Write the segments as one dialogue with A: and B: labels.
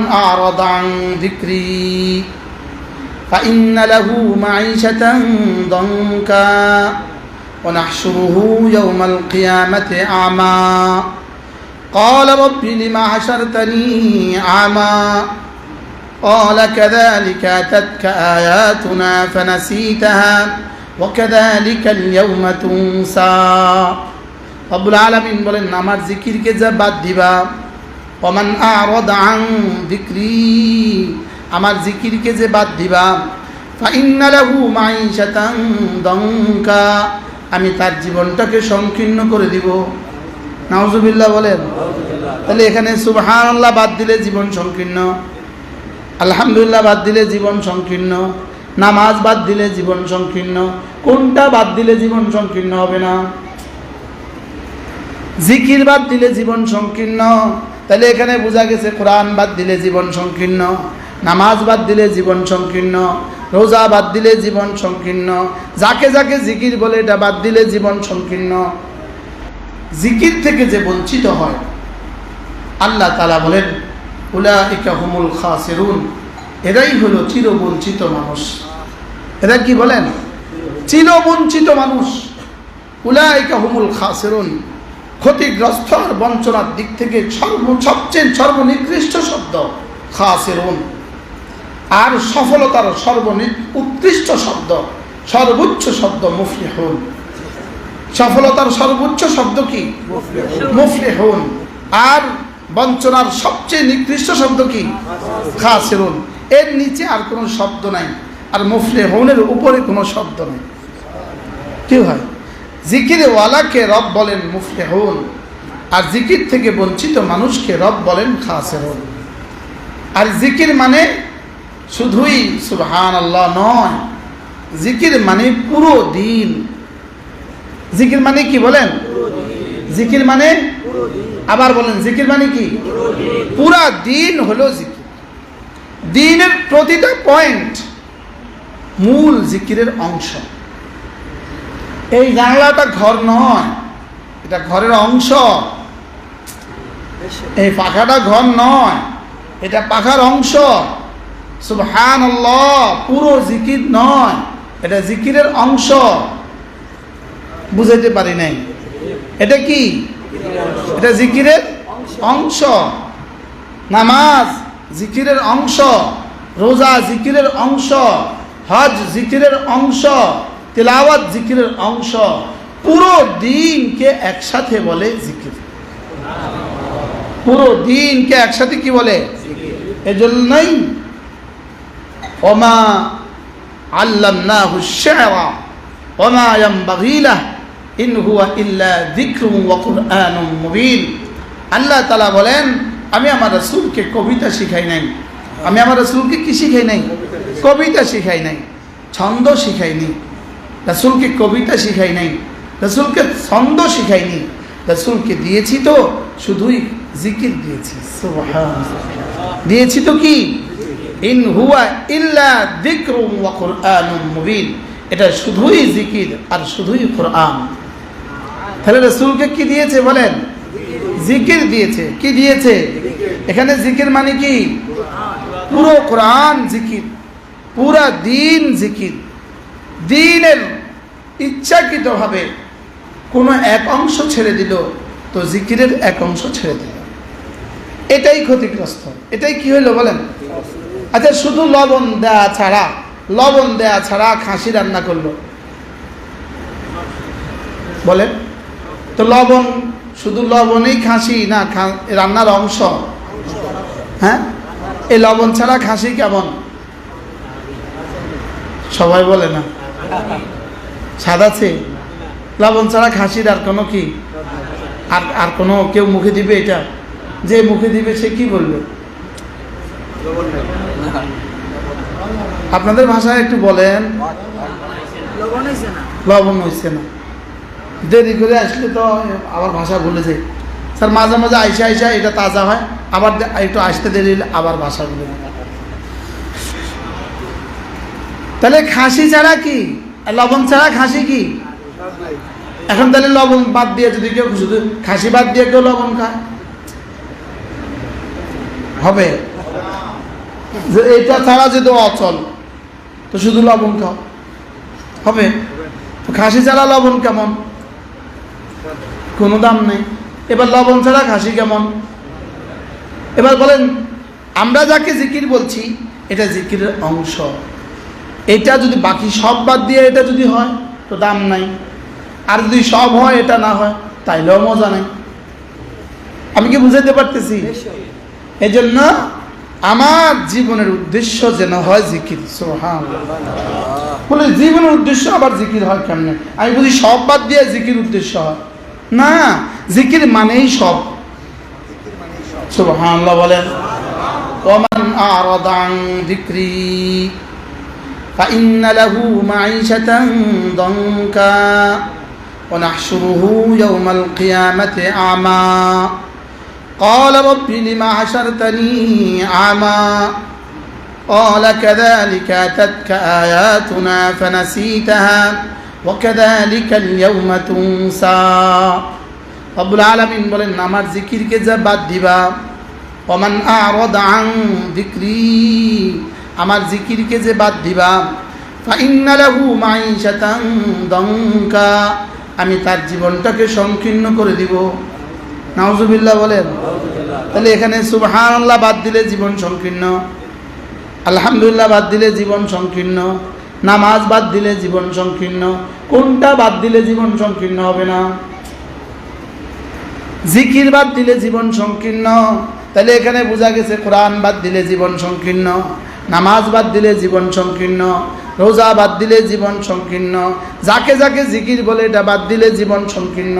A: أعرض عن ذكري فإن له معيشة ضنكا ونحشره يوم القيامة أعمى قال رب لما حشرتني أعمى قال كذلك أتتك آياتنا فنسيتها وكذلك اليوم تنسى রব্বুল আলামিন বলেন আমার জিকিরকে যা বাদ দিবা ওমান আ'রাদ আন যিকরি আমার জিকিরকে যে বাদ দিবা ফাইন্না লাহু মাঈশাতান দানকা আমি তার জীবনটাকে সংকীর্ণ করে দিব নাউজুবিল্লাহ বলেন তাহলে এখানে সুবহানাল্লাহ বাদ দিলে জীবন সংকীর্ণ আলহামদুলিল্লাহ বাদ দিলে জীবন সংকীর্ণ নামাজ বাদ দিলে জীবন সংকীর্ণ কোনটা বাদ দিলে জীবন সংকীর্ণ হবে না জিকির বাদ দিলে জীবন সংকীর্ণ তাহলে এখানে বোঝা গেছে কোরআন বাদ দিলে জীবন সংকীর্ণ নামাজ বাদ দিলে জীবন সংকীর্ণ রোজা বাদ দিলে জীবন সংকীর্ণ যাকে যাকে জিকির বলে এটা বাদ দিলে জীবন সংকীর্ণ জিকির থেকে যে বঞ্চিত হয় আল্লাহ তাআলা বলেন উলাইকা হুমুল খাসিরুন এরাই হলো চিরবঞ্চিত মানুষ এরা কি বলেন চিরবঞ্চিত মানুষ উলাইকা হুমুল খাসিরুন ক্ষতিগ্রস্ত আর বঞ্চনার দিক থেকে সবচেয়ে সর্বনিকৃষ্ট শব্দ খাসিরুন আর সফলতার উৎকৃষ্ট শব্দ সর্বোচ্চ শব্দ মুফলিহুন সফলতার সর্বোচ্চ শব্দ কি মুফলিহুন আর বঞ্চনার সবচেয়ে নিকৃষ্ট শব্দ কি খাসিরুন এর নিচে আর কোনো শব্দ নাই আর মুফলিহুনের উপরে কোনো শব্দ নাই কি হয় জিকির ওয়ালাকে রব বলেন মুফলিহুন আর জিকির থেকে বঞ্চিত মানুষকে রব বলেন খাসিরুন আর জিকির মানে শুধুই সুবহানাল্লাহ নয় জিকির মানে পুরো দিন জিকির মানে কি বলেন জিকির মানে আবার বলেন জিকির মানে কি পুরা দিন হলো জিকির দিনের প্রতিটা পয়েন্ট মূল জিকিরের অংশ এই জানলাটা ঘর নয় এটা ঘরের অংশ এই পাখাটা ঘর নয় এটা পাখার অংশ সুবহানাল্লাহ পুরো জিকির নয় এটা জিকিরের অংশ বুঝাইতে পারি নাই এটা কি এটা জিকিরের অংশ নামাজ জিকিরের অংশ রোজা জিকিরের অংশ হজ জিকিরের অংশ তিলাওয়াত জিকিরের অংশ পুরো দিনকে একসাথে বলে জিকির পুরো দিনকে একসাথে কি বলে এজন্যই ওমা আল্লামনাহু আশ-শি'রা ওমা ইয়ানবাগী লাহু ইন হুয়া ইল্লা যিকরুন ওয়া কুরআনুম মুবিন আল্লাহ তাআলা বলেন আমি আমার রাসূলকে কবিতা শিখাই নাই আমি আমার রাসূলকে কি শিখাই নাই কবিতা শিখাই নাই ছন্দ শিখাইনি রাসূলকে কবিতা শিখাই নাই রাসূলকে ছন্দ শিখাইনি রাসূলকে দিয়েছি তো শুধুই জিকির দিয়েছি সুবহানাল্লাহ দিয়েছি তো কি ইন হুয়া ইল্লা যিকরুন ওয়া কুরআনুম মুবিন এটা শুধুই জিকির আর শুধুই কোরআন তাহলে রাসূলকে কি দিয়েছে বলেন জিকির দিয়েছে কি দিয়েছে এখানে জিকির মানে কি পুরো কোরআন জিকির পুরা দিন জিকির দিনের ইচ্ছাকৃতভাবে কোনো এক অংশ ছেড়ে দিল তো জিকিরের এক অংশ ছেড়ে দিল এটাই ক্ষতিগ্রস্ত এটাই কি হইলো বলেন আচ্ছা শুধু লবণ দেয়া ছাড়া খাসি রান্না করলো বলেন তো লবণ শুধু লবণেই খাসি না রান্নার অংশ হ্যাঁ এই লবণ ছাড়া খাসি কেমন সবাই বলে না স্বাদ আছে লবণ ছাড়া খাসির আর কোনো কি আর কোনো কেউ মুখে দিবে এটা যে মুখে দিবে সে কি বলবে আপনাদের ভাষায় একটু বলেন লবণ হয়েছে না দেরি করে আসলে তো আবার ভাষা ভুলে যায় স্যার মাঝে মাঝে আইসা এটা তাজা হয় আবার একটু আসতে দেরি হলে আবার ভাষা ভুলে যায় তাহলে খাসি ছাড়া কি লবণ ছাড়া খাসি কি এখন তাহলে লবণ বাদ দিয়ে যদি কেউ শুধু খাসি বাদ দিয়ে কেউ লবণ খায় হবে যে এটা ছাড়া যদি অচল, তো শুধু লবণ খাও, হবে? তো খাসি ছাড়া লবণ কেমন? কোনো দাম নেই। এবার লবণ ছাড়া খাসি কেমন? এবার বলেন, আমরা যাকে জিকির বলছি এটা জিকিরের অংশ, এটা যদি বাকি সব বাদ দিয়ে এটা যদি হয় তো দাম নাই, আর যদি সব হয় এটা না হয় তাইলেও মজা নেই। আমি কি বুঝাইতে পারতেছি? এই জন্য আমার জীবনের উদ্দেশ্য যেন হয় জিকির। সুবহানাল্লাহ। বলে জীবনের উদ্দেশ্য আবার জিকির হয় কেমনে? আমি বুঝি সব বাদ দিয়ে জিকির উদ্দেশ্য হয় না, জিকির মানেই সব। সুবহানাল্লাহ বলেন। ওমান আরাদা আন যিকরি ফাইন্না লাহু মাঈশাতান দানকা ওয়া নাহশুরুহু ইয়াওমাল কিয়ামাতি আমা قال رب لما حشرتني أعمى قال كذلك أتتك آياتنا فنسيتها وكذلك اليوم تنسى رب العالمين বলেন, আমার জিকিরকে যা বাদ দিবা, ওমান আরাদা আন যিকরি, আমার জিকিরকে যে বাদ দিবা, ফাইন্না লাহু মাঈশাতান দানকা, আমি তার জীবনটাকে সংকীর্ণ করে দিব। নাউজুবিল্লাহ বলেন। তাহলে এখানে সুবহানাল্লাহ বাদ দিলে জীবন সংকীর্ণ, আলহামদুলিল্লাহ বাদ দিলে জীবন সংকীর্ণ, নামাজ বাদ দিলে জীবন সংকীর্ণ। কোনটা বাদ দিলে জীবন সংকীর্ণ হবে না? জিকির বাদ দিলে জীবন সংকীর্ণ। তাহলে এখানে বোঝা গেছে কোরআন বাদ দিলে জীবন সংকীর্ণ, নামাজ বাদ দিলে জীবন সংকীর্ণ, রোজা বাদ দিলে জীবন সংকীর্ণ, যাকে যাকে জিকির বলে এটা বাদ দিলে জীবন সংকীর্ণ।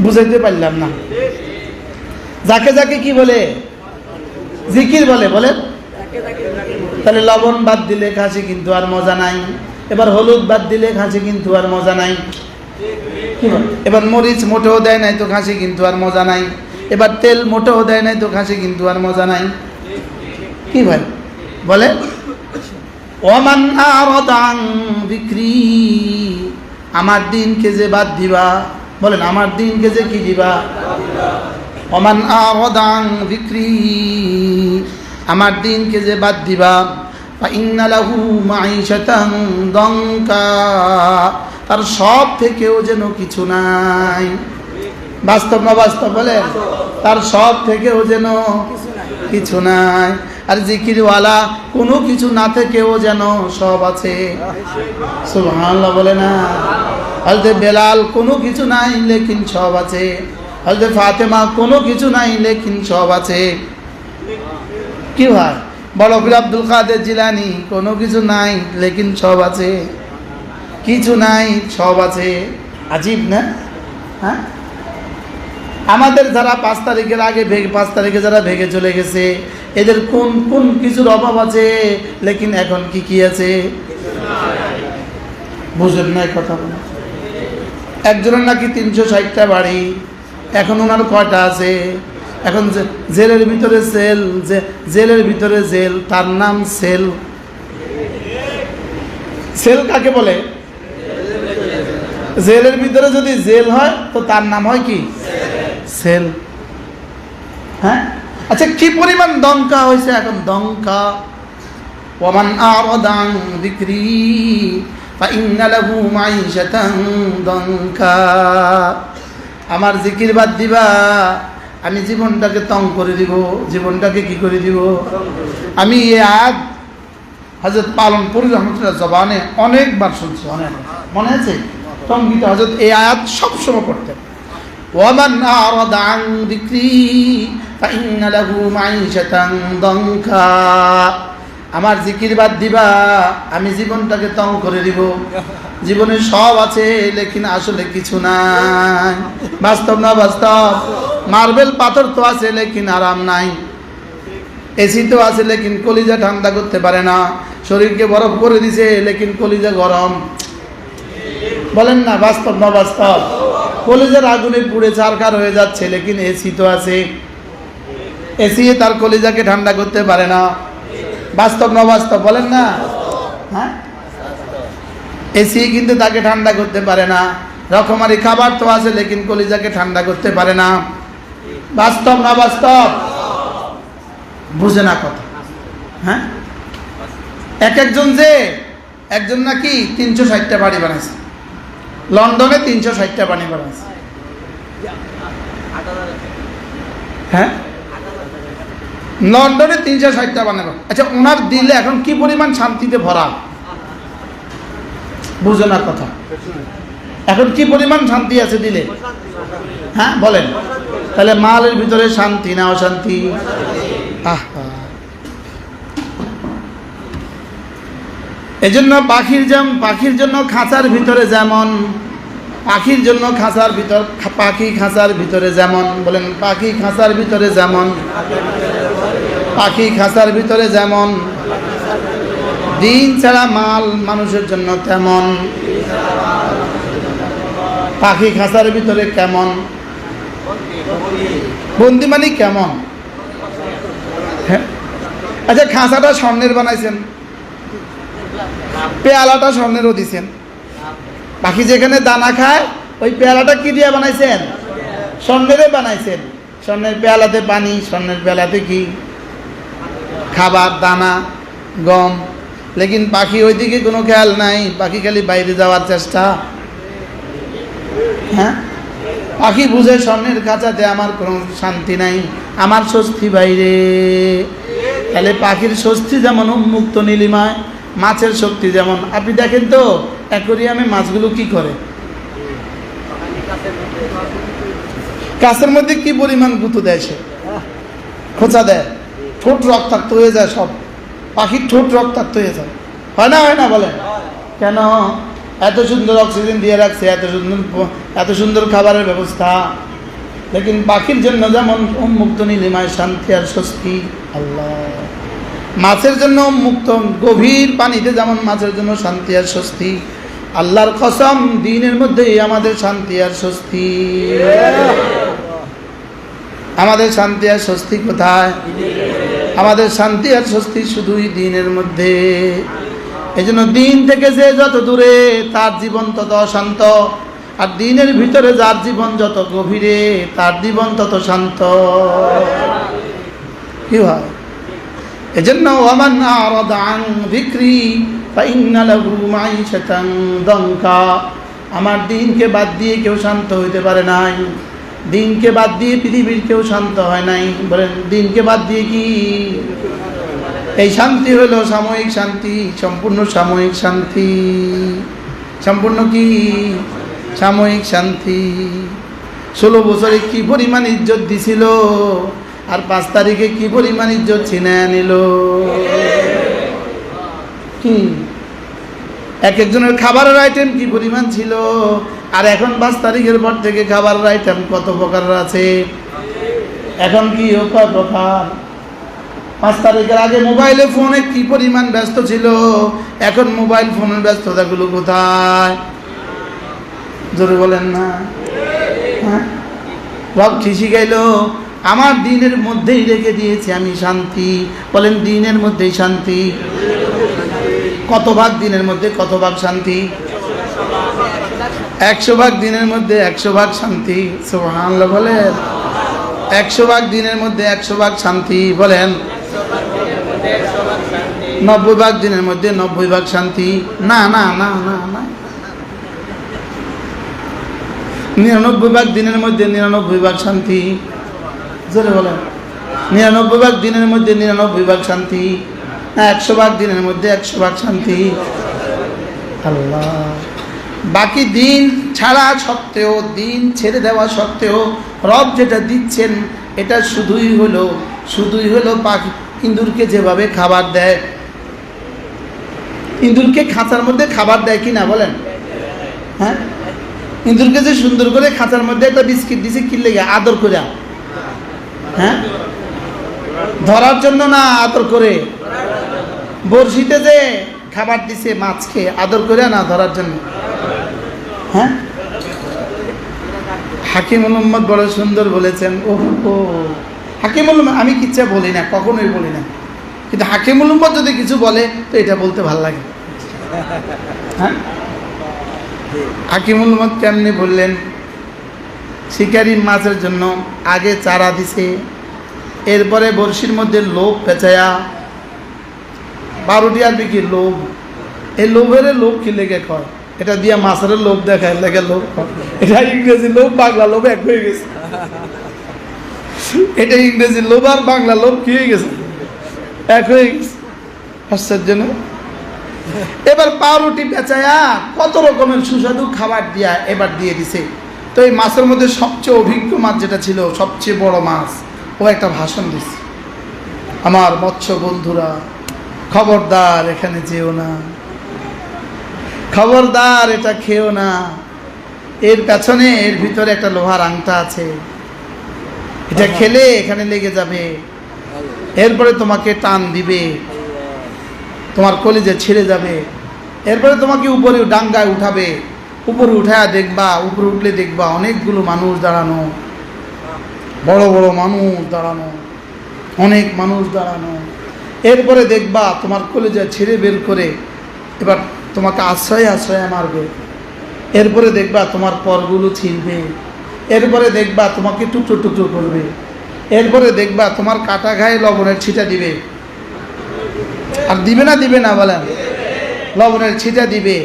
A: বুঝাইতে পারলাম না? যাকে যাকে কি বলে? জিকির বলে। বলে তাহলে লবণ বাদ দিলে খাসি কিন্তু আর মজা নাই। এবার হলুদ বাদ দিলে খাসি কিন্তু আর মজা নাই। এবার মরিচ মোটেও দেয় নাই তো খাসি কিন্তু আর মজা নাই। এবার তেল মোটেও দেয় নাই তো খাসি কিন্তু আর মজা নাই। কি ভাই বলে? ওমান আরাদা আন যিকরি, আমার দিনকে যে বাদ দিবা, বলেন আমার দিনকে যে কি দিবা? ওমান আরাদা আন যিকরি, আমার দিনকে যে বাদ দিবা, ফাইন্না লাহু মাঈশাতান দানকা, তার সব থেকেও যেন কিছু নাই। বাস্তব না বাস্তব বলেন? তার সব থেকেও যেন কিছু নাই। আর জিকিরওয়ালা কোনো কিছু না থেকেও যেন সব আছে। সুবহানাল্লাহ বলে না? হযরত বেলাল কোনো কিছু নাই লেকিন সব আছে। হযরত ফাতেমা কোনো কিছু নাই লেকিন সব আছে। কি ভাই? বড় পীর আব্দুল কাদের জিলানী কোনো কিছু নাই লেকিন সব আছে। কিছু নাই সব আছে। আজীব না? হ্যাঁ, আমাদের যারা 5 তারিখের আগে 5 তারিখে যারা ভেগে চলে গেছে, এদের কোন কোন কিছুর অভাব আছে, লেকিন এখন কি কি আছে? বুঝেন না কথা? একজনের নাকি 360টা বাড়ি, এখন ওনার কয়টা আছে? এখন জেলের ভিতরে সেল, জেলের ভিতরে জেল, তার নাম সেল। সেল কাকে বলে? জেলের ভিতরে যদি জেল হয় তো তার নাম হয় কি? সেল। হ্যাঁ, আচ্ছা কি পরিমাণ দঙ্কা হয়েছে এখন? দঙ্কা। ওমান আরাদা আন যিকরি ফাইন্না লাহু মাঈশাতান দানকা, আমার জিকির বাদ দিবা, আমি জীবনটাকে তং করে দিব। জীবনটাকে কি করে দিব? আমি এই আয়াত হযরত পালনপুরি রহমতুল্লাহ জবানে অনেকবার শুনছি, অনেক মনে আছে। সঙ্গীত হযরত এই আয়াত সবসময় পড়তেন। ওয়ামান আরাদা আন যিকরি ফাইন্না লাহু মাঈশাতান দানকা, আমার জিকির বাদ দিবা, আমি জীবনটাকে তং করে দিব। জীবনে সব আছে লেকিন আসলে কিছু নাই। বাস্তব না বাস্তব? মার্বেল পাথর তো আছে লেকিন আরাম নাই। এসি তো আছে লেকিন কলিজা ঠান্ডা করতে পারে না। শরীরকে বরফ করে দিছে লেকিন কলিজা গরম। বলেন না বাস্তব না বাস্তব? কলিজার আগুনে পুড়ে ছারখার হয়ে যাচ্ছে লেকিন এসি তো আছে। এসি তার কলিজাকে ঠান্ডা করতে পারে না। বাস্তব না বাস্তব? বলেন না? হ্যাঁ, এসি কিন্তু তাকে ঠান্ডা করতে পারে না। রকমারি খাবার তো আছে লেকিন কলিজাকে ঠান্ডা করতে পারে না। বাস্তব না বাস্তব? বুঝে না কথা। হ্যাঁ, একজন নাকি 360টা বাড়ি বানাইছে, লন্ডনে 360টা বাড়ি বানাইছে। হ্যাঁ, লন্ডনে 360টা বানাবো। আচ্ছা, ওনার দিলে এখন কি পরিমাণ শান্তিতে ভরা, বুঝো না কথা। এখন কি পরিমাণ শান্তি আছে দিলে? হ্যাঁ বলেন, তাহলে মালের ভিতরে শান্তি না অশান্তি? এজন্য পাখির জন্য খাঁচার ভিতরে যেমন, পাখি খাঁচার ভিতরে যেমন, বলেন পাখি খাঁচার ভিতরে যেমন, দিন ছাড়া মাল মানুষের জন্য তেমন। পাখি খাঁচার ভিতরে কেমন, বন্দি মানে কেমন? হ্যাঁ, আচ্ছা, খাঁচাটা স্বর্ণের বানাইছেন, পেয়ালাটা স্বর্ণেরও দিছেন। পাখি যেখানে দানা খায় ওই পেয়ালাটা কি দিয়ে বানাইছেন? স্বর্ণেরও বানাইছেন। স্বর্ণের পেয়ালাতে পানি, স্বর্ণের পেয়ালাতে কি খাবার, দানা, গম। লেকিন পাখি ওইদিকে কোনো খেয়াল নাই, পাখি খালি বাইরে যাওয়ার চেষ্টা। হ্যাঁ, পাখি বুঝে স্বর্ণের খাঁচাতে আমার কোনো শান্তি নাই, আমার স্বস্তি বাইরে। তাহলে পাখির স্বস্তি যেমন উন্মুক্ত নীলিমায়, মাছের শক্তি যেমন। আপনি দেখেন তো অ্যাকোরিয়ামে মাছগুলো কি করে, কাছের মধ্যে কি পরিমাণ গুঁতো দেয়, সে খোঁচা দেয়, ঠোঁট রক্তাক্ত হয়ে যায়। সব পাখির ঠোঁট রক্তাক্ত হয়ে যায়, হয় না বলেন? কেন? এত সুন্দর অক্সিজেন দিয়ে রাখছে, এত সুন্দর খাবারের ব্যবস্থা, লেকিন পাখির জন্য যেমন উন্মুক্ত নীলিমায় শান্তি আর স্বস্তি। আল্লাহ, মাছের জন্য উন্মুক্ত গভীর পানিতে যেমন মাছের জন্য শান্তি আর স্বস্তি। আল্লাহর কসম, দ্বীনের মধ্যেই আমাদের শান্তি আর স্বস্তি। আমাদের শান্তি আর স্বস্তি কোথায়? আমাদের শান্তি আর স্বস্তি শুধুই দ্বীনের মধ্যে। এই জন্য দ্বীন থেকে যে যত দূরে তার জীবন তত অশান্ত, আর দ্বীনের ভিতরে যার জীবন যত গভীরে তার জীবন তত শান্ত। কি হয়? এজন্য ওয়ামান আরাদা আন যিকরি ফাইন্না লাহু মাঈশাতান দানকা। আমার দ্বীনকে বাদ দিয়ে কেউ শান্ত হইতে পারে নাই, দ্বীনকে বাদ দিয়ে পৃথিবীর কেউ শান্ত হয় নাই। বলেন, দ্বীনকে বাদ দিয়ে কি? এই শান্তি হলো সাময়িক শান্তি, সম্পূর্ণ সাময়িক শান্তি। সম্পূর্ণ কি? সাময়িক শান্তি। 16 বছরে কি পরিমাণ ইজ্জত দিছিল, আর 5 তারিখে কি পরিমাণ ইজ্জত ছিনিয়ে নিল। কি এক একজনের খাবারের আইটেম কি পরিমাণ ছিল, আর এখন 5 তারিখের পর থেকে খাবারের আইটেম কত প্রকার আছে। এখন কি কয় প্রকার। 5 তারিখের আগে মোবাইলে ফোনে কি পরিমাণ ব্যস্ত ছিল, এখন মোবাইল ফোনের ব্যস্ততাগুলো কোথায়? জোরে বলেন না। হ্যাঁ, রব কি শিখাইল? আমার দ্বীনের মধ্যেই রেখে দিয়েছি আমি শান্তি। বলেন, দ্বীনের মধ্যেই শান্তি। কত ভাগ দ্বীনের মধ্যে, কত ভাগ শান্তি? 100 ভাগ দ্বীনের মধ্যে 100 ভাগ শান্তি। সুবহানাল্লাহ বলেন। 100 ভাগ দ্বীনের মধ্যে 100 ভাগ শান্তি। বলেন, 90 ভাগ দ্বীনের মধ্যে 90 ভাগ শান্তি। না না না না না, 99 ভাগ দ্বীনের মধ্যে 99 ভাগ শান্তি। জোরে বলেন, 99 ভাগ দ্বীনের মধ্যে 99 ভাগ শান্তি। 100 ভাগ দ্বীনের মধ্যে 100 ভাগ শান্তি। আল্লাহ, বাকি দিন ছাড়া সত্ত্বেও, দিন ছেড়ে দেওয়া সত্ত্বেও রব যেটা দিচ্ছেন এটা শুধুই হলো পাখি ইঁদুরকে যেভাবে খাবার দেয়। ইঁদুরকে খাঁচার মধ্যে খাবার দেয় কি না বলেন? হ্যাঁ, ইঁদুরকে যে সুন্দর করে খাঁচার মধ্যে একটা বিস্কিট দিছে কি লেগে? আদর করে। হ্যাঁ, ধরার জন্য না, আদর করে। বড়শিতে যে খাবার দিছে মাছকে, আদর করে না, ধরার জন্য। হ্যাঁ, হাকিমুল উম্মত বড় সুন্দর বলেছেন। ও হাকিমুল উম্মত, আমি কিচ্ছা বলি না, কখনোই বলি না, কিন্তু হাকিমুল উম্মত যদি কিছু বলে তো এটা বলতে ভালো লাগে। হ্যাঁ, হাকিমুল উম্মত কেমনি বললেন? শিকারি মাছের জন্য আগে চারা দিছে, এরপরে বড়শির মধ্যে লোভ পেঁচায়া, পাউরুটি আরবি কি লোভ, এই লোভের লোভ কি লেগে কয়, এটা দিয়ে মাছের লোভ দেখায় লেগে লোভ কয়, এটা ইংরেজি লোভ বাংলা লোভ এক হয়ে গেছে, এটা ইংরেজি লোভ আর বাংলা লোভ কি হয়ে গেছে, এক হয়ে গেছে। আশ্চর্য না? এবার পাউরুটি পেঁচায়া কত রকমের সুস্বাদু খাবার দিয়া এবার দিয়ে দিছে। তো এই মাছের মধ্যে সবচেয়ে অভিজ্ঞ মাছ যেটা ছিল, সবচেয়ে বড় মাছ, ও একটা ভাষণ দিচ্ছে, আমার মৎস্য বন্ধুরা খবরদার এখানে যেও না, খবরদার এটা খেও না, এর পেছনে এর ভিতরে একটা লোহার আংটা আছে, এটা খেলে এখানে লেগে যাবে, এরপরে তোমাকে টান দিবে, তোমার কলিজা ছিঁড়ে যাবে, এরপরে তোমাকে উপরে ডাঙ্গায় উঠাবে, উপরে উঠায় দেখবা, উপরে উঠলে দেখবা অনেকগুলো মানুষ দাঁড়ানো, বড় বড় মানুষ দাঁড়ানো, অনেক মানুষ দাঁড়ানো, এরপরে দেখবা তোমার কলিজা ছিঁড়ে বের করে এবার তোমাকে আশ্রয় আশ্রয় মারবে, এরপরে দেখবা তোমার পরগুলো ছিঁড়বে, এরপরে দেখবা তোমাকে টুকরো টুকরো করবে, এরপরে দেখবা তোমার কাটা গায়ে লবণের ছিটা দিবে, আর দিবে না দিবে না বলেন, লবণের ছিটা দিবে,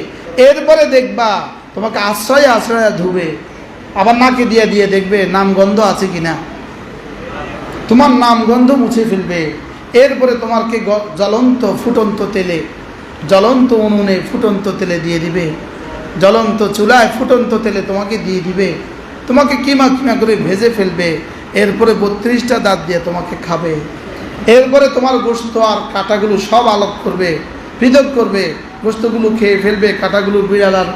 A: এরপরে দেখবা তোমাকে আশ্রয় আশ্রয় ধুবে, আবার নাকে দিয়ে দিয়ে দেখবে নাম গন্ধ আছে কিনা, তোমার নাম গন্ধ মুছে ফেলবে, এরপরে তোমাকে জ্বলন্ত ফুটন্ত তেলে, জ্বলন্ত উনুনে ফুটন্ত তেলে দিয়ে দিবে, জ্বলন্ত চুলায় ফুটন্ত তেলে তোমাকে দিয়ে দিবে, তোমাকে কিমা কিমা করে ভেজে ফেলবে, এরপরে 32টা দাঁত দিয়ে তোমাকে খাবে, এরপরে তোমার গোশত আর কাঁটাগুলো সব আলাদা করবে, পৃথক করবে, গোশতগুলো খেয়ে ফেলবে, কাঁটাগুলো বিড়াল আর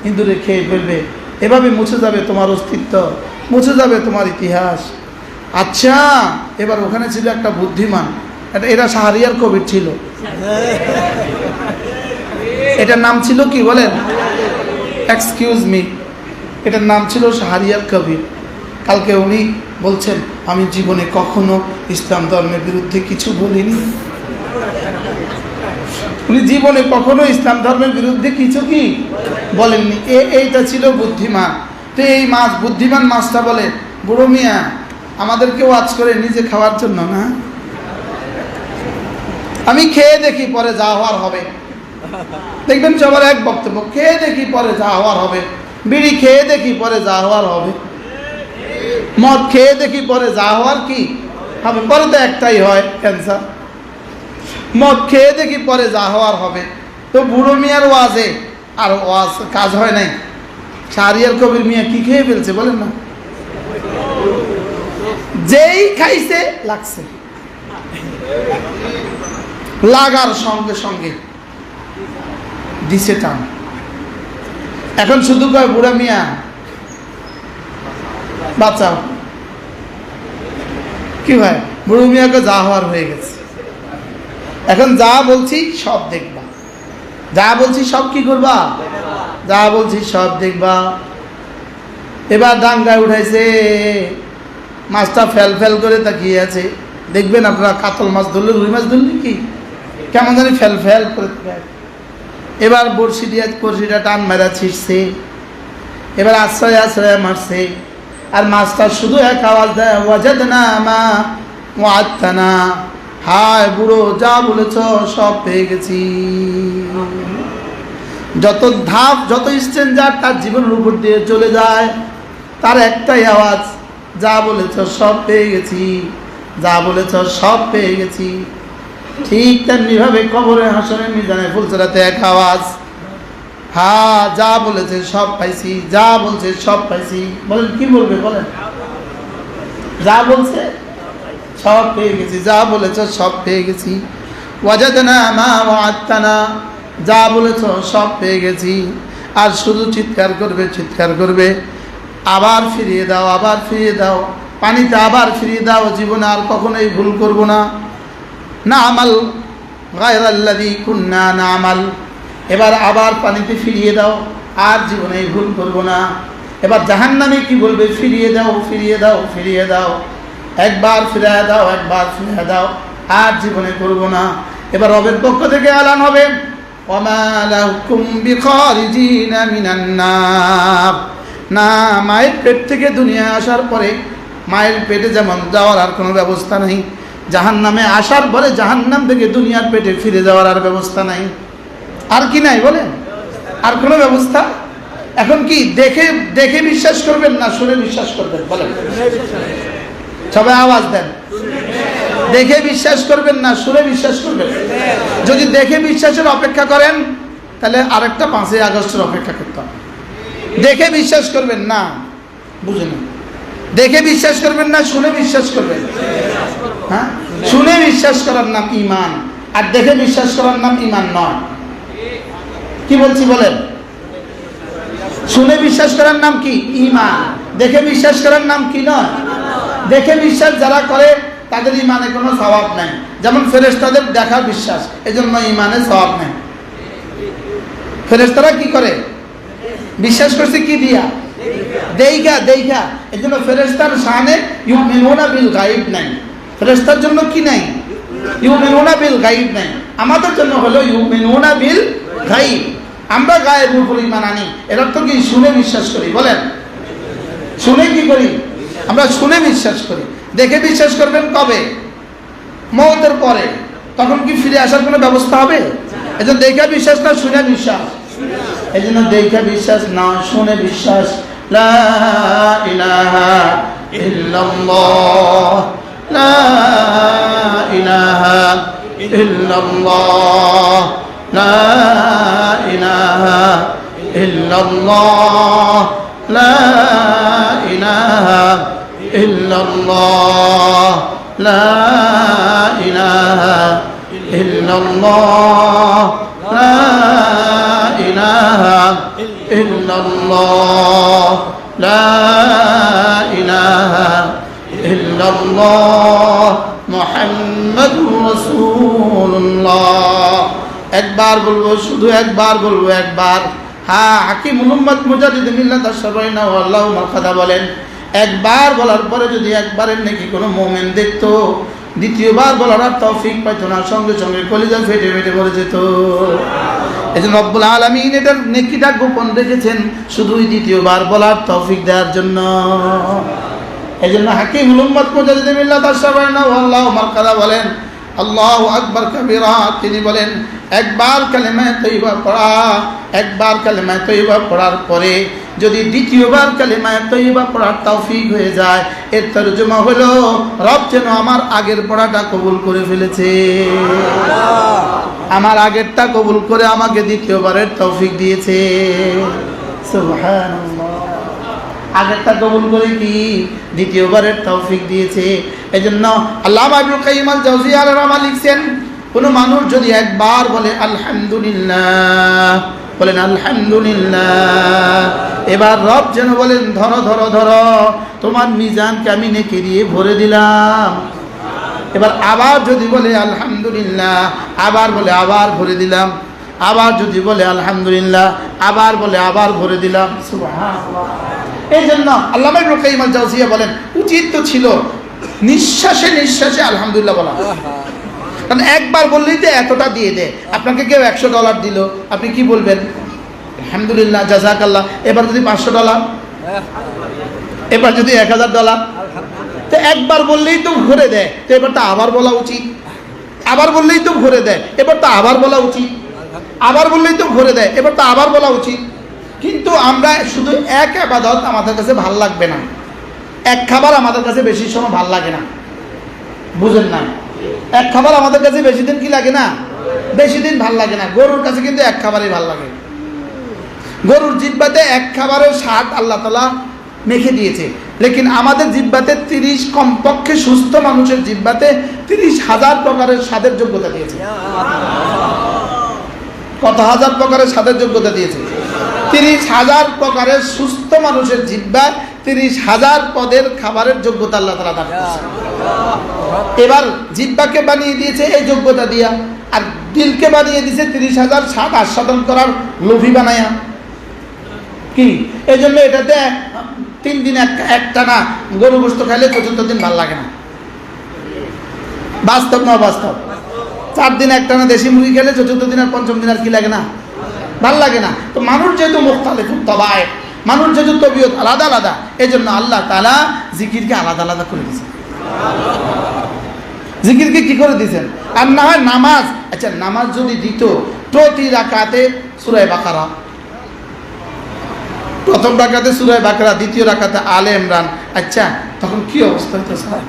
A: ইঁদুরে খেয়ে ফেলবে, এভাবে মুছে যাবে তোমার অস্তিত্ব, মুছে যাবে তোমার ইতিহাস। আচ্ছা, এবার ওখানে ছিল একটা বুদ্ধিমান, এরা শাহরিয়ার কবির ছিল, এটার নাম ছিল কি বলেন, এক্সকিউজ মি, এটার নাম ছিল শাহরিয়ার কবির। কালকে উনি বলছেন আমি জীবনে কখনো ইসলাম ধর্মের বিরুদ্ধে কিছু বলিনি, উনি জীবনে কখনো ইসলাম ধর্মের বিরুদ্ধে কিছু কি বলেননি, এইটা ছিল বুদ্ধিমান। তো এই মাছ, বুদ্ধিমান মাছটা বলে, বুড়ো মিয়া আমাদেরকে ওয়াজ করে নিজে খাওয়ার জন্য না, আমি খেয়ে দেখি পরে যা হওয়ার হবে, দেখবেন সবার এক বক্তব্য, খেয়ে দেখি পরে যা হওয়ার হবে, বিড়ি খেয়ে দেখি পরে যা হওয়ার হবে, মদ খেয়ে দেখি পরে যা হওয়ার কি হবে, পরে তো একটাই হয় ক্যান্সার, মদ খেয়ে দেখি পরে যা হওয়ার হবে। তো বুড়ো মিয়ার ওয়াজে আর ওয়াজ কাজ হয় নাই, শাহরিয়ার কবির মিয়া কি খেয়ে ফেলছে বলেন না, যেই খাইছে লাগছে, লাগার সঙ্গে সঙ্গে দিছে টান, এখন শুধু কয় বুড়া মিয়া বাঁচাও, কি হয়, বুড়ো মিয়াকে যা হওয়ার হয়ে গেছে, এখন যা বলছি সব দেখবা, যা বলছি সব কি করবা, যা বলছি সব দেখবা। এবার ডাঙ্গায় উঠাইছে, মাছটা ফেল ফেল করে তাকিয়ে আছে, দেখবেন আপনারা কাতল মাছ ধরলে, রুই মাছ ধরলে কি কেমন জানি ফেল ফেল করে, এবার বড়শি দিয়ে বড়শিটা টান মেরা ছিঁড়ছে, এবার আশ্রয় আশ্রয় মারছে, আর মাছটা শুধু এক আওয়াজ দেয়, ওয়াজাদনা মা ওয়াদতানা, হায় বুড়ো যা বলেছ সব পেয়ে গেছি। যত ধাপ, যত স্ট্রেঞ্জার তার জীবনের উপর দিয়ে চলে যায়, তার একটাই আওয়াজ, যা বলেছ সব পেয়ে গেছি, যা বলেছ সব পেয়ে গেছি। ঠিক তেমনিভাবে কবরে হাসরের মিজানে ফুলসরাতে এক আওয়াজ, হ্যাঁ যা বলেছে সব পাইছি, যা বলছে সব পাইছি। বলেন কি বলবে, বলেন যা বলছে সব পেয়ে গেছি, যা বলেছ সব পেয়ে গেছি। ওয়াজাদনা মা ওয়াদতানা, যা বলেছ সব পেয়ে গেছি। আর শুধু চিৎকার করবে, চিৎকার করবে, আবার ফিরিয়ে দাও, আবার ফিরিয়ে দাও, পানিতে আবার ফিরিয়ে দাও, জীবনে আর কখনোই ভুল করব না। না আমাল গায়রাল্লাযী কুন্না না আমাল, এবার আবার পানিতে ফিরিয়ে দাও, আর জীবনে ভুল করব না। এবার জাহান্নামে কি বলবে, ফিরিয়ে দাও, ফিরিয়ে দাও, ফিরিয়ে দাও, একবার ফিরিয়ে দাও, একবার ফিরিয়ে দাও, আর জীবনে করব না। এবার রবের পক্ষ থেকে এলান হবে, ওয়ামা লাকুম বিখারিজিনা মিনান নার, না মায়ের পেট থেকে দুনিয়া আসার পরে মায়ের পেটে যেমন যাওয়ার আর কোনো ব্যবস্থা নেই, জাহান্নামে আসার পরে জাহান্নাম থেকে দুনিয়ার পেটে ফিরে যাওয়ার আর ব্যবস্থা নাই। আর কি নাই বলেন? আর কোনো ব্যবস্থা? এখন কি দেখে দেখে বিশ্বাস করবেন না শুনে বিশ্বাস করবেন বলেন? সবাই আওয়াজ দেন। দেখে বিশ্বাস করবেন না শুনে বিশ্বাস করবেন? যদি দেখে বিশ্বাসের অপেক্ষা করেন তাহলে আরেকটা 5ই আগস্টের অপেক্ষা করতে হবে। দেখে বিশ্বাস করবেন না, বুঝেন? দেখে বিশ্বাস করবেন না শুনে বিশ্বাস করবেন? হ্যাঁ, শুনে বিশ্বাস করার নাম ঈমান, আর দেখে বিশ্বাস করার নাম ঈমান নয়। কি বলছি বলেন? শুনে বিশ্বাস করার নাম কি? ঈমান। দেখে বিশ্বাস করার নাম কি নয়? দেখে বিশ্বাস যারা করে তাদের ঈমানে কোনো সওয়াব নাই। যেমন ফেরেশতাদের দেখা বিশ্বাস, এজন্য ঈমানে সওয়াব নাই। ফেরেশতারা কি করে? বিশ্বাস করছে কি দিয়া? দেইখা দেইখা। এজন্য ফেরেশতার শানে ইউমিনুনা বিল গায়ব নাই। ফেরেশতার জন্য কি নাই? ইউমিনুনা বিল গায়ব নাই। আমাদের জন্য হলো ইউমিনুনা বিল গায়ব। আমরা গায়েবের উপর ঈমান আনি। এর অর্থ কি? শুনে বিশ্বাস করি। বলেন, শুনে কি করি? আমরা শুনে বিশ্বাস করি। দেখে বিশ্বাস করবেন কবে? মওতের পরে। তখন কি ফিরে আসার কোনো ব্যবস্থা হবে? এজন্য দেখে বিশ্বাস না শুনে বিশ্বাস। এজন্য দেখে বিশ্বাস না শুনে বিশ্বাস। লা ইলাহা ইল্লাল্লাহ, লা ইলাহা ইল্লাল্লাহ, লা ইলাহা ইল্লাল্লাহ, লা ইলাহা ইল্লাল্লাহ, লা ইলাহা ইল্লাল্লাহ, লা ইলাহা ইল্লাল্লাহ, লা ইলাহা ইল্লাল্লাহ, মুহাম্মাদুর রাসূলুল্লাহ। একবার বলবো, শুধু একবার বলবো, একবার। হ্যাঁ, হাকিমুল উম্মাত মুজাদ্দিদ মিল্লাত আশ-শারঈনা আল্লাহু মারহাবা বলেন, একবার বলার পরে যদি একবারের নেকি কোনো মুমিন দেখতো, দ্বিতীয়বার বলার আর তৌফিক পাইতো না, সঙ্গে সঙ্গে কলিজা ফেটে ফেটে মরে যেত। এজন্য রব্বুল আলামিন এটার নেকিটা গোপন রেখেছেন শুধুই দ্বিতীয়বার বলার তৌফিক দেওয়ার জন্য। এজন্য হাকিমুল উম্মাত মুজাদ্দিদ মিল্লাত আশ-শারঈনা আল্লাহু মারহাবা বলেন, আল্লাহু আকবার কাবীরা। তিনি বলেন, একবার কালেমা তৈবা পড়া, একবার কালেমা তৈবা পড়ার পরে যদি দ্বিতীয়বার কালেমা তৈবা পড়ার তৌফিক হয়ে যায়, এর তরজমা হলো রব যেন আমার আগের পড়াটা কবুল করে ফেলেছে, আমার আগেরটা কবুল করে আমাকে দ্বিতীয়বারের তৌফিক দিয়েছে। সুবহানাল্লাহ। আগেরটা কবুল করে কি দ্বিতীয়বারের তৌফিক দিয়েছে। এজন্য আল্লামা ইবনুল কাইয়িম আল জাওজিয়্যিহ রাহিমাহুল্লাহ লিখছেন, কোন মানুষ যদি একবার বলে আলহামদুলিল্লাহ, বলেন আলহামদুলিল্লাহ, এবার রব যেন বলেন ধরো ধরো ধরো, তোমার মিজানকে আমি নেকি দিয়ে ভরে দিলাম। এবার আবার যদি বলে আলহামদুলিল্লাহ, আবার বলে আবার ভরে দিলাম। আবার যদি বলে আলহামদুলিল্লাহ, আবার বলে আবার ভরে দিলাম। সুবহানাল্লাহ। এই জন্য আল্লামা ইবনুল কাইয়িম আল জাওজিয়্যিহ বলেন, উচিত তো ছিল নিঃশ্বাসে নিঃশ্বাসে আলহামদুলিল্লাহ বলা। কারণ একবার বললেই তো এতটা দিয়ে দেয়। আপনাকে কেউ $100 দিল, আপনি কি বলবেন? আলহামদুলিল্লাহ, জাযাকাল্লাহ। এবার যদি $500, এবার যদি $1000, তো একবার বললেই তো ভরে দেয়, তো এবার তো আবার বলা উচিত। আবার বললেই তো ভরে দেয়, এবার তো আবার বলা উচিত। আবার বললেই তো ভরে দেয়, এবার তো আবার বলা উচিত। কিন্তু আমরা শুধু এক ইবাদত আমাদের কাছে ভাল লাগবে না, এক খাবার আমাদের কাছে বেশি সময় ভাল লাগে না, বুঝেন না? এক খাবার আমাদের কাছে বেশি দিন কি লাগে না, বেশি দিন ভাল লাগে না। গরুর কাছে কিন্তু এক খাবারই ভাল লাগে। গরুর জিহ্বাতে এক খাবারের স্বাদ আল্লাহ তাআলা মেখে দিয়েছে, লেকিন আমাদের জিহ্বাতে 30 কমপক্ষে সুস্থ মানুষের জিহ্বাতে 30,000 প্রকারের স্বাদের যোগ্যতা দিয়েছে। কত হাজার প্রকারের স্বাদের যোগ্যতা দিয়েছে? 30,000 প্রকারের সুস্থ মানুষের জিহ্বায় 30,000 পদের খাবারের যোগ্যতা আল্লাহ তাআলা দান করেছে। এবার জিহ্বাকে বানিয়ে দিয়েছে এই যোগ্যতা দিয়া, আর দিলকে বানিয়ে দিয়েছে 30,000 স্বাদ আস্বাদন করার লোভী বানায়া। কি এই জন্য এটাতে 3 দিন একটা না গরু গোশত খাইলে 4th দিন ভাল লাগে না। বাস্তব না বাস্তব? 4 দিন একটা না দেশি মুরগি খেলে 4th দিন আর 5ম দিন আর কি লাগে না, ভাল লাগে না। তো মানুষ যেহেতু মুখতালিফ তবায়, মানুষ যেহেতু তবিয়ত আলাদা আলাদা, এই জন্য আল্লাহ তাআলা জিকিরকে আলাদা আলাদা করে দিয়েছেন। জিকিরকে কি করে দিয়েছেন? আর না হয় নামাজ, আচ্ছা নামাজ যদি দিত প্রতি রাকাতে সূরা বাকারা, প্রথম রাকাতে সূরা বাকারা, দ্বিতীয় রাকাতে আলে ইমরান, আচ্ছা তখন কি অবস্থা হতো স্যার?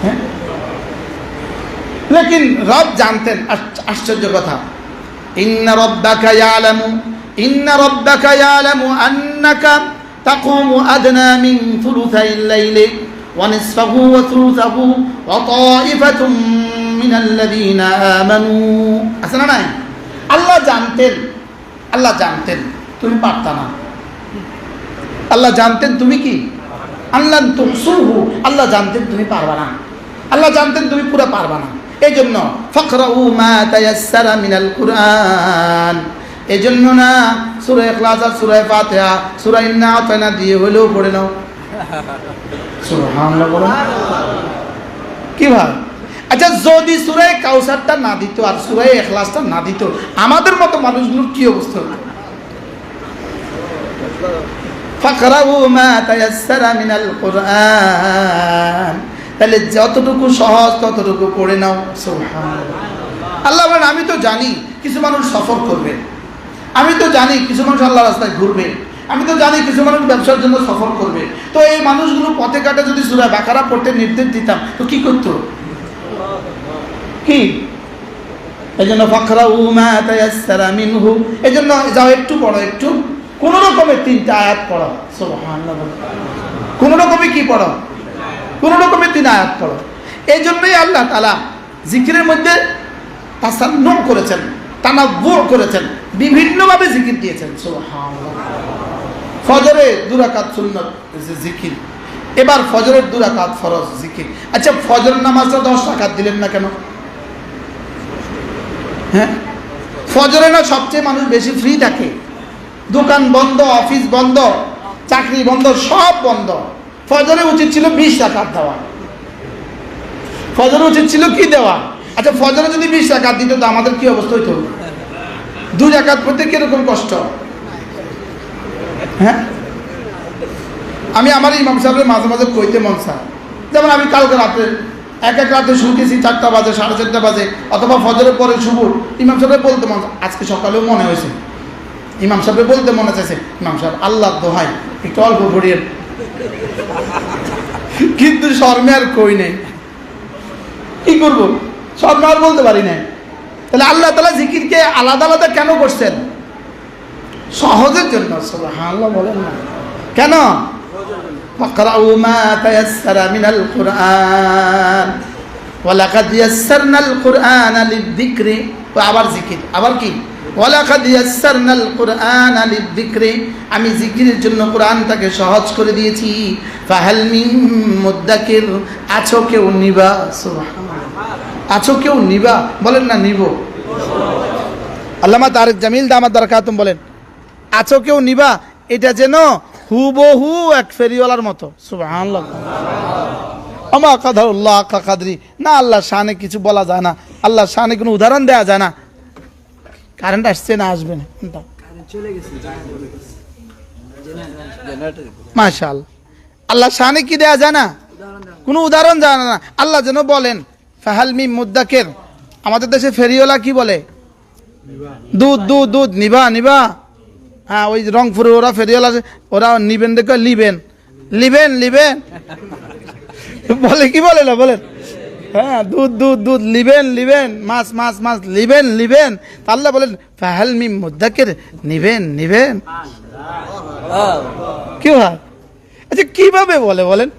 A: হ্যাঁ, লেকিন রব জানতেন। আশ্চর্য কথা, ইন্না রাব্বাকা ইয়ালামু আন্নাকা তাকুমু আদনা মিন থুলুথাইল লাইলি ওয়া নিসফাহু ওয়া থুলুথাহু ওয়া তাইফাতুম মিনাল্লাযীনা আমানু। আছে না নাই? আল্লাহ জানতেন তুমি পারতা না। আল্লাহ জানতেন তুমি কি আল্লাহ তুহসুহু, আল্লাহ জানতেন তুমি পারবা না, আল্লাহ জানতেন তুমি পুরো পারবা না। এই জন্য ফাকরাউ মা তায়াসসারা মিনাল কুরআন, এই জন্য না সূরা ইখলাস আর সূরা ফাতিহা, সূরা ইন্না আতাইনা দিয়ে হলেও পড়ে নাও। সুবহানাল্লাহ বলো কি ভাই? আচ্ছা যদি সূরা কাউসারটা না দিত আর সূরা ইখলাসটা না দিত, আমাদের মতো মানুষগুলোর কি অবস্থা হতো? ফাকরাউ মা তায়াসসারা মিনাল কুরআন, তাহলে যতটুকু সহজ ততটুকু পড়ে নাও। সুবহানাল্লাহ। আল্লাহ বলেন আমি তো জানি কিছু মানুষ সফর করবে, আমি তো জানি কিছু মানুষ আল্লাহর রাস্তায় ঘুরবে, আমি তো জানি কিছু মানুষ ব্যবসার জন্য সফর করবে। তো এই মানুষগুলো পথে ঘাটে যদি সূরা বাকারা পড়তে নির্দেশ দিতাম তো কি করতো? কি এই জন্য ফাকরাউ মা তায়াসসারা মিনহু, এই জন্য যাও একটু পড়ো, একটু কোন রকমে 3টা আয়াত পড়ো। সুবহানাল্লাহ। কোন রকমে কি পড়ো? কোন রকমে 3 আয়াত পড়ো। এই জন্যই আল্লাহ তাআলা জিকিরের মধ্যে তাসান্নু করেছেন, তানাব্বু করেছেন, বিভিন্নভাবে জিকির দিয়েছেন। সুবহানাল্লাহ। ফজরে 2 রাকাত সুন্নাত জিকির, এবার ফজরের 2 রাকাত ফরজ জিকির। আচ্ছা ফজরের নামাজটা 10 রাকাত দিলেন না কেন? হ্যাঁ, ফজরে না সবচেয়ে মানুষ বেশি ফ্রি থাকে, দোকান বন্ধ, অফিস বন্ধ, চাকরি বন্ধ, সব বন্ধ। ফজরে উচিত ছিল 20 রাকাত দেওয়া, ফজরে উচিত ছিল কি দেওয়া? আচ্ছা ফজরে যদি 20 রাকাত দিত তো আমাদের কি অবস্থা হইতো? 2 রাকাত পড়তে কিরকম কষ্ট। হ্যাঁ, আমি আমার ইমাম সাহেবের মাঝে মাঝে কইতে মন চায়, যেমন আমি কালকে রাতে এক রাতে শুনতেছি 4টা বাজে, 4:30 বাজে, অথবা ফজরের পরে শুভ, ইমাম সাহেবের বলতে মন, আজকে সকালেও মনে হয়েছে ইমাম সাহেবের বলতে মনে চাইছে, ইমাম সাহেব আল্লাহ দোহাই একটু অল্প পড়িয়ে, কিন্তু শর্মে আর কই নেই, কি করবো, শর্মে আর বলতে পারি না। তাহলে আল্লাহ তাআলা জিকিরকে আলাদা আলাদা কেন করছেন? সহজের জন্য। সুবহানাল্লাহ বলেন না কেন? ফাকরাউ মা তায়াসসারা মিনাল কুরআন ওয়া লাকাদ ইয়াসসারনাল কুরআনা লিয-যিকরি, আবার জিকির, আবার কি? ওয়া লাকাদ ইয়াসসারনাল কুরআনা লিয-যিকরি, আমি জিকিরের জন্য কোরআনটাকে সহজ করে দিয়েছি। ফাহাল মিন মুদ্দাকির, আছো কেউ নিবা? সুবহানাল্লাহ। আছো কেউ নিবা? বলেন না নিব। আল্লামা তারেক জামিল দামাত বারাকাতুম বলেন আছো কেউ নিবা, এটা যেন হুবহু এক ফেরিওয়ালার মতো। সুবহানাল্লাহ। আমা কাদারুল্লাহ কা কাদরি, না আল্লাহ শানে কিছু বলা যায় না, আল্লাহ শানে কোনো উদাহরণ দেওয়া যায় না। কারেন্ট আসছে না আসবে না? মাশাআল্লাহ। আল্লাহ শানে কি দেওয়া যায় না? কোনো উদাহরণ জানা না। আল্লাহ যেন বলেন ফাহাল মিন মুদ্দাকির, আমাদের দেশে ফেরিওয়ালা কি বলে? দুধ দুধ দুধ, নিবা নিবা। হ্যাঁ, ওই রংপুরে ওরা ফেরিওয়ালা, ওরা নিবেন দেখো, লিবেন লিবেন লিবেন বলে, কি বলে না বলেন? হ্যাঁ, দুধ দুধ দুধ, লিবেন লিবেন, মাছ মাছ মাছ, লিবেন লিবেন। আল্লাহ বলেন ফাহাল মিন মুদ্দাকির, নিবেন নিবেন। কি হয়? আচ্ছা কিভাবে বলে বলেন?